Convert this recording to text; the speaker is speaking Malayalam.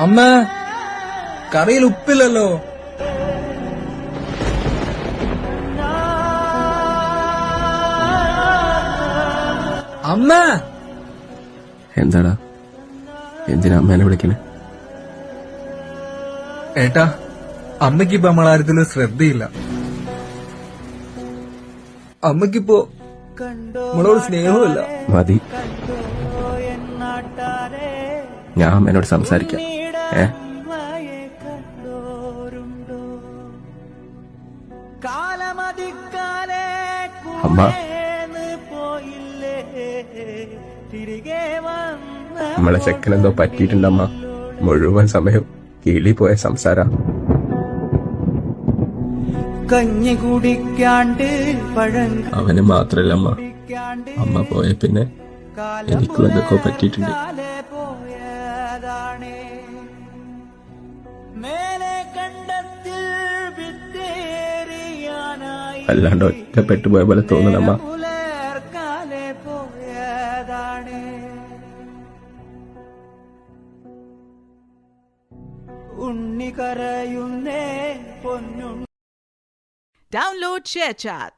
അമ്മ, കറിയിൽ ഉപ്പില്ലല്ലോ. അമ്മ. എന്താടാ, എന്തിനാ അമ്മേനെ വിളിക്കണേ? ഏട്ടാ, അമ്മയ്ക്കിപ്പോ നമ്മളാര്യത്തിലും ശ്രദ്ധയില്ല. അമ്മയ്ക്കിപ്പോ നമ്മളോട് സ്നേഹമില്ല. മതി, ഞാൻ അമ്മേനോട് സംസാരിക്കാം. അമ്മ, നമ്മളെ ചെക്കനെന്തോ പറ്റിയിട്ടുണ്ടമ്മ. മുഴുവൻ സമയം കിളി പോയ സംസാര. കഞ്ഞി കുടിക്കാണ്ട് അവന് മാത്രല്ല അമ്മ, അമ്മ പോയ പിന്നെ എനിക്കും എന്തൊക്കെ പറ്റിയിട്ടുണ്ട്. അല്ലാണ്ട് ഒറ്റപ്പെട്ടു പോയ പോലെ തോന്നണമ്മ. ഉണ്ണി കരയുന്നേ പൊന്നു. Download ShareChat.